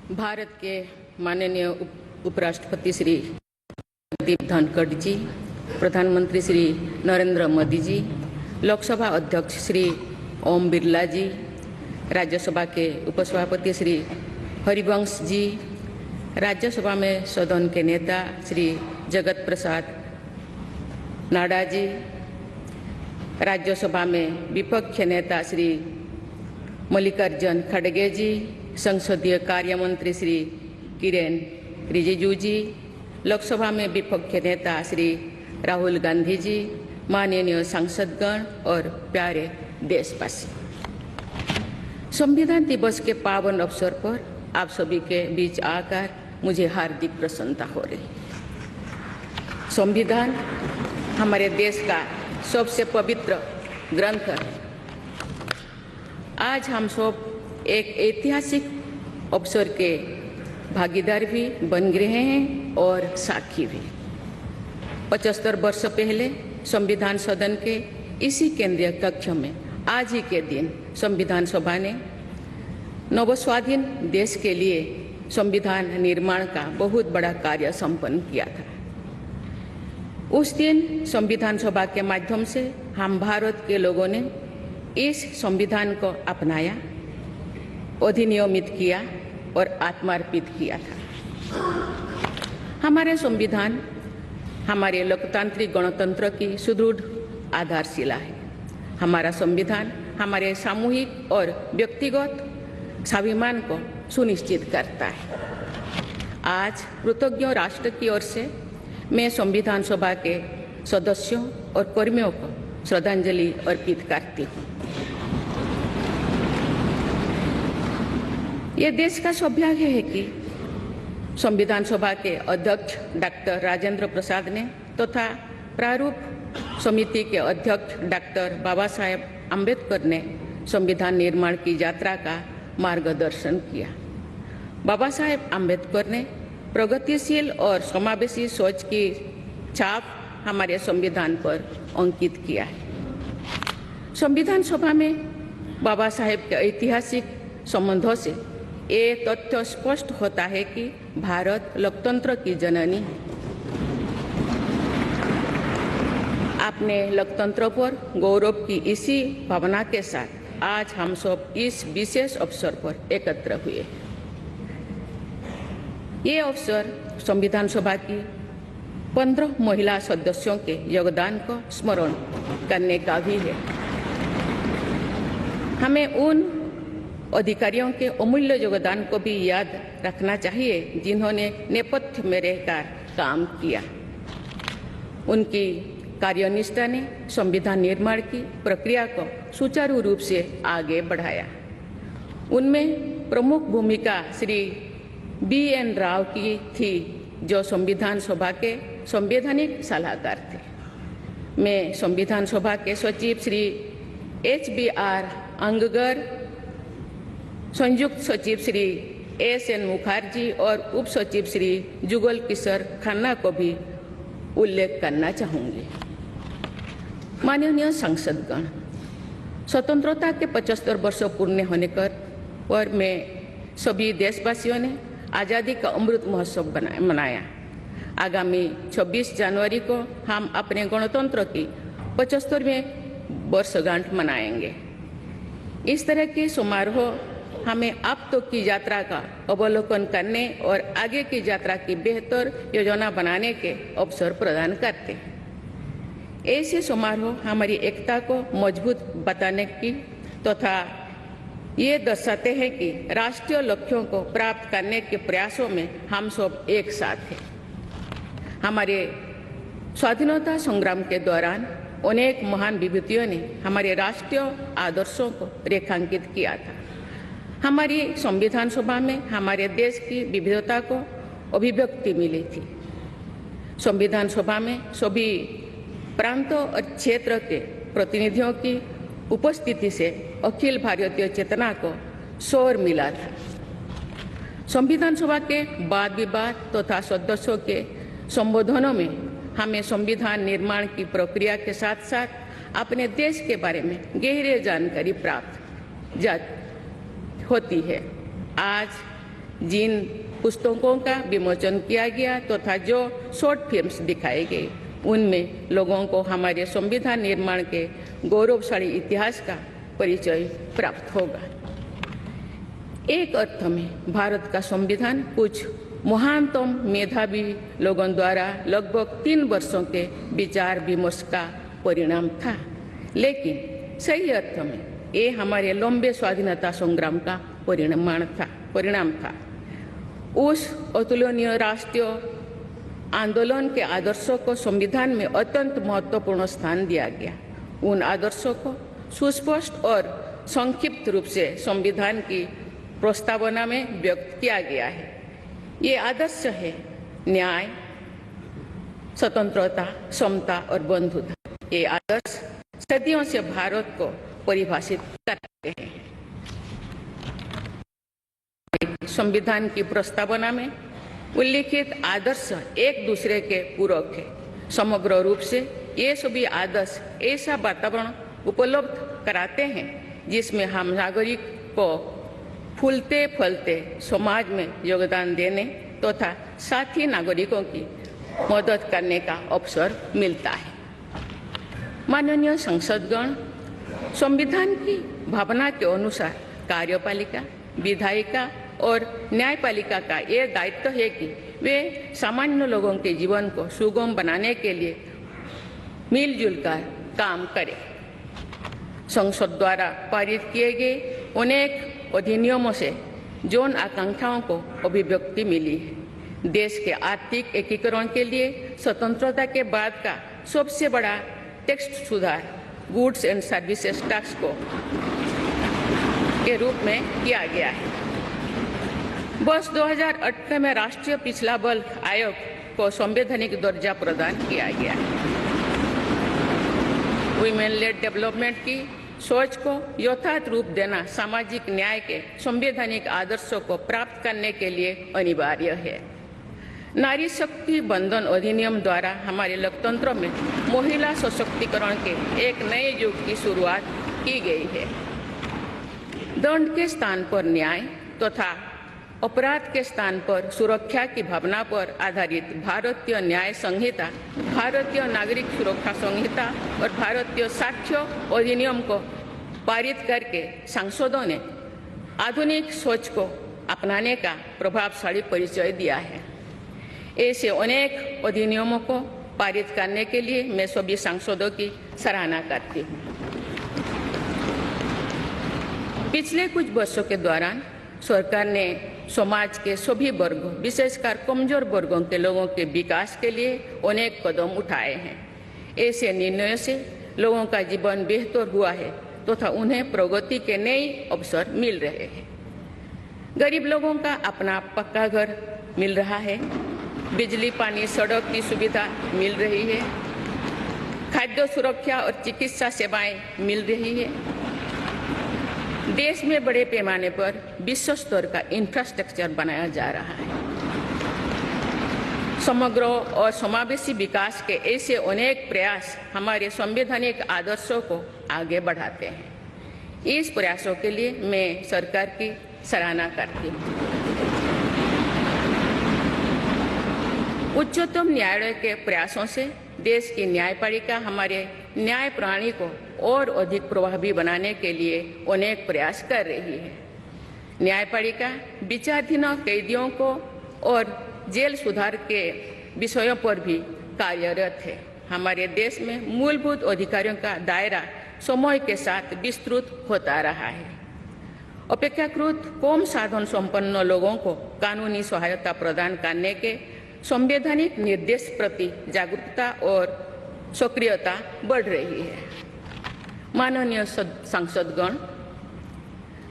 भारत के माननीय उपराष्ट्रपति श्री जगदीप धनखड़ जी, प्रधानमंत्री श्री नरेंद्र मोदी जी, लोकसभा अध्यक्ष श्री ओम बिरला जी, राज्यसभा के उपसभापति श्री हरिवंश जी, राज्यसभा में सदन के नेता श्री जगत प्रसाद नाडा जी, राज्यसभा में विपक्ष नेता श्री मल्लिकार्जुन खड़गे जी, संसदीय कार्य मंत्री श्री किरेन रिजिजू जी, लोकसभा में विपक्ष नेता श्री राहुल गांधी जी, माननीय सांसदगण और प्यारे देशवासी, संविधान दिवस के पावन अवसर पर आप सभी के बीच आकर मुझे हार्दिक प्रसन्नता हो रही। संविधान हमारे देश का सबसे पवित्र ग्रंथ है। आज हम सब एक ऐतिहासिक अवसर के भागीदार भी बन गए हैं और साक्षी भी। 75 वर्ष पहले संविधान सदन के इसी केंद्रीय कक्ष में आज ही के दिन संविधान सभा ने नवस्वाधीन देश के लिए संविधान निर्माण का बहुत बड़ा कार्य संपन्न किया था। उस दिन संविधान सभा के माध्यम से हम भारत के लोगों ने इस संविधान को अपनाया, अधिनियमित किया और आत्मार्पित किया था। हमारे संविधान हमारे लोकतांत्रिक गणतंत्र की सुदृढ़ आधारशिला है। हमारा संविधान हमारे सामूहिक और व्यक्तिगत स्वाभिमान को सुनिश्चित करता है। आज कृतज्ञ राष्ट्र की ओर से मैं संविधान सभा के सदस्यों और कर्मियों को श्रद्धांजलि अर्पित करती हूँ। ये देश का सौभाग्य है कि संविधान सभा के अध्यक्ष डॉक्टर राजेंद्र प्रसाद ने तथा प्रारूप समिति के अध्यक्ष डॉक्टर बाबा साहेब अम्बेडकर ने संविधान निर्माण की यात्रा का मार्गदर्शन किया। बाबा साहेब अम्बेडकर ने प्रगतिशील और समावेशी सोच की छाप हमारे संविधान पर अंकित किया है। संविधान सभा में बाबा साहेब के ऐतिहासिक संबंधों से ये तथ्य स्पष्ट होता है कि भारत लोकतंत्र की जननी है। अपने लोकतंत्र पर गौरव की इसी भावना के साथ आज हम सब इस विशेष अवसर पर एकत्र हुए। ये अवसर संविधान सभा की 15 महिला सदस्यों के योगदान को स्मरण करने का भी है। हमें उन अधिकारियों के अमूल्य योगदान को भी याद रखना चाहिए जिन्होंने नेपथ्य में रहकर काम किया। उनकी कार्यनिष्ठा ने संविधान निर्माण की प्रक्रिया को सुचारू रूप से आगे बढ़ाया। उनमें प्रमुख भूमिका श्री BN राव की थी, जो संविधान सभा के संवैधानिक सलाहकार थे। मैं संविधान सभा के सचिव श्री HBR अंगगर, संयुक्त सचिव श्री SN मुखर्जी और उप सचिव श्री जुगल किशोर खन्ना को भी उल्लेख करना चाहूँगी। माननीय सांसदगण, स्वतंत्रता के 75 वर्ष पूर्ण होने पर मैं सभी देशवासियों ने आज़ादी का अमृत महोत्सव मनाया। आगामी 26 जनवरी को हम अपने गणतंत्र की 75वें वर्षगांठ मनाएंगे। इस तरह के समारोह हमें अब तक की यात्रा का अवलोकन करने और आगे की यात्रा की बेहतर योजना बनाने के अवसर प्रदान करते हैं। ऐसे समारोह हमारी एकता को मजबूत बताने की तथा ये दर्शाते हैं कि राष्ट्रीय लक्ष्यों को प्राप्त करने के प्रयासों में हम सब एक साथ हैं। हमारे स्वाधीनता संग्राम के दौरान अनेक महान विभूतियों ने हमारे राष्ट्रीय आदर्शों को रेखांकित किया था। हमारी संविधान सभा में हमारे देश की विविधता को अभिव्यक्ति मिली थी। संविधान सभा में सभी प्रांतों और क्षेत्र के प्रतिनिधियों की उपस्थिति से अखिल भारतीय चेतना को शोर मिला था। संविधान सभा के वाद विवाद तथा सदस्यों के संबोधनों में हमें संविधान निर्माण की प्रक्रिया के साथ साथ अपने देश के बारे में गहरी जानकारी प्राप्त होती है। आज जिन पुस्तकों का विमोचन किया गया तथा जो शॉर्ट फिल्म्स दिखाई गई, उनमें लोगों को हमारे संविधान निर्माण के गौरवशाली इतिहास का परिचय प्राप्त होगा। एक अर्थ में भारत का संविधान कुछ महानतम मेधावी लोगों द्वारा लगभग 3 वर्षों के विचार विमर्श का परिणाम था, लेकिन सही अर्थ में ये हमारे लंबे स्वाधीनता संग्राम का परिणाम था। उस अतुलनीय राष्ट्रीय आंदोलन के आदर्शों को संविधान में अत्यंत महत्वपूर्ण स्थान दिया गया। उन आदर्शों को सुस्पष्ट और संक्षिप्त रूप से संविधान की प्रस्तावना में व्यक्त किया गया है। ये आदर्श है न्याय, स्वतंत्रता, समता और बंधुता। ये आदर्श सदियों से भारत को परिभाषित करते हैं। संविधान की प्रस्तावना में उल्लिखित आदर्श एक दूसरे के पूरक है। समग्र रूप से ये सभी आदर्श ऐसा वातावरण उपलब्ध कराते हैं जिसमें हम नागरिक को फूलते फलते समाज में योगदान देने तथा साथी नागरिकों की मदद करने का अवसर मिलता है। माननीय संसदगण, संविधान की भावना के अनुसार कार्यपालिका, विधायिका और न्यायपालिका का यह दायित्व है कि वे सामान्य लोगों के जीवन को सुगम बनाने के लिए मिलजुल कर काम करें। संसद द्वारा पारित किए गए अनेक अधिनियमों से जौन आकांक्षाओं को अभिव्यक्ति मिली है। देश के आर्थिक एकीकरण के लिए स्वतंत्रता के बाद का सबसे बड़ा टैक्स सुधार गुड्स एंड सर्विसेज टैक्स को के रूप में किया गया है। वर्ष 2018 में राष्ट्रीय पिछड़ा बल्क आयोग को संवैधानिक दर्जा प्रदान किया गया है। वुमेन लेड डेवलपमेंट की सोच को यथार्थ रूप देना सामाजिक न्याय के संवैधानिक आदर्शों को प्राप्त करने के लिए अनिवार्य है। नारी शक्ति बंधन अधिनियम द्वारा हमारे लोकतंत्र में महिला सशक्तिकरण के एक नए युग की शुरुआत की गई है। दंड के स्थान पर न्याय तथा अपराध के स्थान पर सुरक्षा की भावना पर आधारित भारतीय न्याय संहिता, भारतीय नागरिक सुरक्षा संहिता और भारतीय साक्ष्य अधिनियम को पारित करके सांसदों ने आधुनिक सोच को अपनाने का प्रभावशाली परिचय दिया है। ऐसे अनेक अधिनियमों को पारित करने के लिए मैं सभी सांसदों की सराहना करती हूँ। पिछले कुछ वर्षों के दौरान सरकार ने समाज के सभी वर्गों, विशेषकर कमजोर वर्गों के लोगों के विकास के लिए अनेक कदम उठाए हैं। ऐसे निर्णयों से लोगों का जीवन बेहतर हुआ है तथा उन्हें प्रगति के नए अवसर मिल रहे हैं। गरीब लोगों का अपना पक्का घर मिल रहा है, बिजली, पानी, सड़क की सुविधा मिल रही है, खाद्य सुरक्षा और चिकित्सा सेवाएं मिल रही है। देश में बड़े पैमाने पर विश्व स्तर का इंफ्रास्ट्रक्चर बनाया जा रहा है। समग्र और समावेशी विकास के ऐसे अनेक प्रयास हमारे संवैधानिक आदर्शों को आगे बढ़ाते हैं। इस प्रयासों के लिए मैं सरकार की सराहना करती हूँ। उच्चतम न्यायालय के प्रयासों से देश की न्यायपालिका हमारे न्याय प्रणाली को और अधिक प्रभावी बनाने के लिए अनेक प्रयास कर रही है। न्यायपालिका विचाराधीन कैदियों को और जेल सुधार के विषयों पर भी कार्यरत है। हमारे देश में मूलभूत अधिकारों का दायरा समय के साथ विस्तृत होता रहा है। अपेक्षाकृत कम साधन संपन्न लोगों को कानूनी सहायता प्रदान करने के संवैधानिक निर्देश प्रति जागरूकता और सक्रियता बढ़ रही है। माननीय सांसदगण,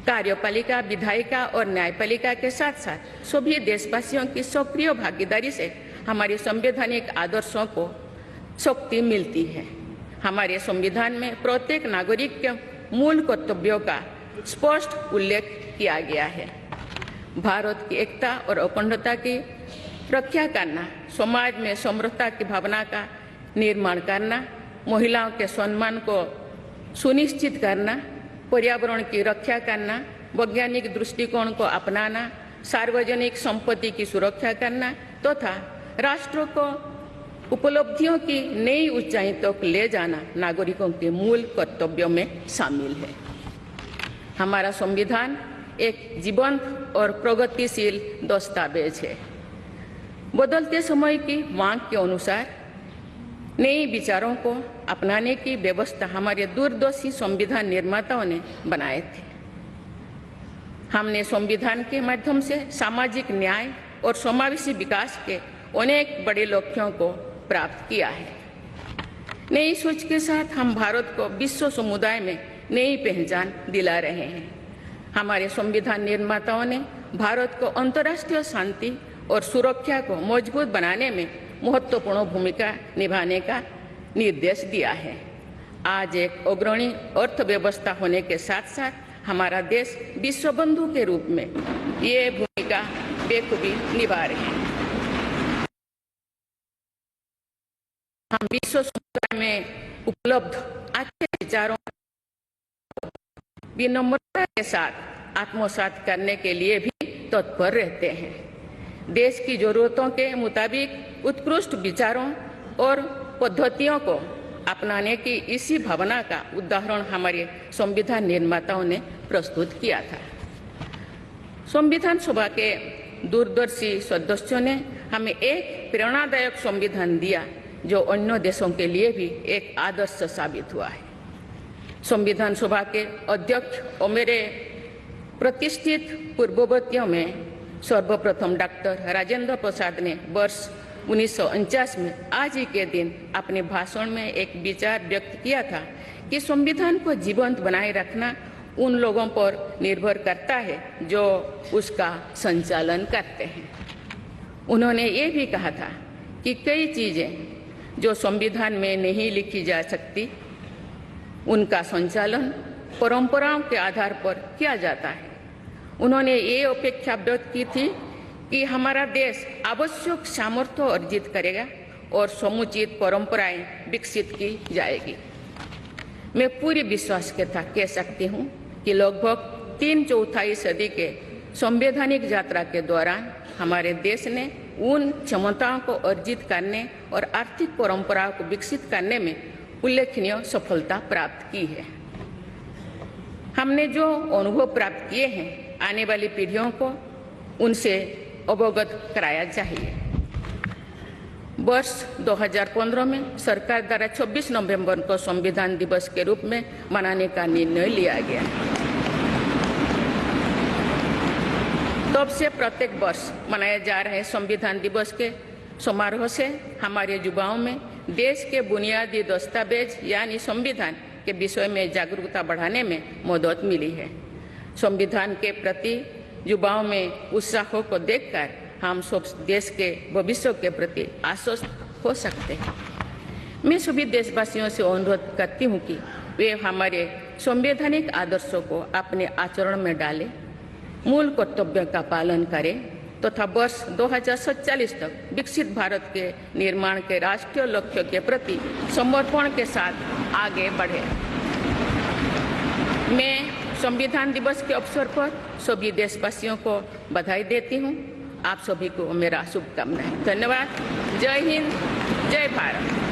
कार्यपालिका, विधायिका और न्यायपालिका के साथ साथ सभी देशवासियों की सक्रिय भागीदारी से हमारे संवैधानिक आदर्शों को शक्ति मिलती है। हमारे संविधान में प्रत्येक नागरिक के मूल कर्तव्यों का स्पष्ट उल्लेख किया गया है। भारत की एकता और अखंडता की रक्षा करना, समाज में समरसता की भावना का निर्माण करना, महिलाओं के सम्मान को सुनिश्चित करना, पर्यावरण की रक्षा करना, वैज्ञानिक दृष्टिकोण को अपनाना, सार्वजनिक संपत्ति की सुरक्षा करना तथा राष्ट्र को उपलब्धियों की नई ऊंचाई तक ले जाना नागरिकों के मूल कर्तव्यों में शामिल है। हमारा संविधान एक जीवंत और प्रगतिशील दस्तावेज है। बदलते समय की मांग के अनुसार नए विचारों को अपनाने की व्यवस्था हमारे दूरदर्शी संविधान निर्माताओं ने बनाए थे। हमने संविधान के माध्यम से सामाजिक न्याय और समावेशी विकास के अनेक बड़े लक्ष्यों को प्राप्त किया है। नई सोच के साथ हम भारत को विश्व समुदाय में नई पहचान दिला रहे हैं। हमारे संविधान निर्माताओं ने भारत को अंतर्राष्ट्रीय शांति और सुरक्षा को मजबूत बनाने में महत्वपूर्ण भूमिका निभाने का निर्देश दिया है। आज एक अग्रणी अर्थव्यवस्था होने के साथ साथ हमारा देश विश्व बंधु के रूप में ये भूमिका बेखूबी निभा रहे हैं। हम विश्व समुदाय में उपलब्ध अच्छे विचारों विनम्रता के साथ आत्मसात करने के लिए भी तत्पर रहते हैं। देश की जरूरतों के मुताबिक उत्कृष्ट विचारों और पद्धतियों को अपनाने की इसी भावना का उदाहरण हमारे संविधान निर्माताओं ने प्रस्तुत किया था। संविधान सभा के दूरदर्शी सदस्यों ने हमें एक प्रेरणादायक संविधान दिया जो अन्य देशों के लिए भी एक आदर्श साबित हुआ है। संविधान सभा के अध्यक्ष और मेरे प्रतिष्ठित पूर्ववर्तियों में सर्वप्रथम डॉक्टर राजेंद्र प्रसाद ने वर्ष 1949 में आज ही के दिन अपने भाषण में एक विचार व्यक्त किया था कि संविधान को जीवंत बनाए रखना उन लोगों पर निर्भर करता है जो उसका संचालन करते हैं। उन्होंने ये भी कहा था कि कई चीजें जो संविधान में नहीं लिखी जा सकती उनका संचालन परंपराओं के आधार पर किया जाता है। उन्होंने ये अपेक्षा व्यक्त की थी कि हमारा देश आवश्यक सामर्थ्य अर्जित करेगा और समुचित परंपराएं विकसित की जाएगी। मैं पूरी विश्वास के साथ कह सकती हूँ कि लगभग 3/4 सदी के संवैधानिक यात्रा के दौरान हमारे देश ने उन क्षमताओं को अर्जित करने और आर्थिक परंपराओं को विकसित करने में उल्लेखनीय सफलता प्राप्त की है। हमने जो अनुभव प्राप्त किए हैं आने वाली पीढ़ियों को उनसे अवगत कराया चाहिए। वर्ष 2015 में सरकार द्वारा 26 नवंबर को संविधान दिवस के रूप में मनाने का निर्णय लिया गया। तब से प्रत्येक वर्ष मनाए जा रहे संविधान दिवस के समारोह से हमारे युवाओं में देश के बुनियादी दस्तावेज यानी संविधान के विषय में जागरूकता बढ़ाने में मदद मिली है। संविधान के प्रति युवाओं में उत्साह को देखकर हम सब देश के भविष्य के प्रति आश्वस्त हो सकते हैं। मैं सभी देशवासियों से अनुरोध करती हूँ कि वे हमारे संवैधानिक आदर्शों को अपने आचरण में डालें, मूल कर्तव्यों का पालन करें तथा वर्ष 2047 तक विकसित भारत के निर्माण के राष्ट्रीय लक्ष्य के प्रति समर्पण के साथ आगे बढ़े। मैं संविधान दिवस के अवसर पर सभी देशवासियों को बधाई देती हूँ। आप सभी को मेरा शुभकामनाएं। धन्यवाद। जय हिंद, जय भारत।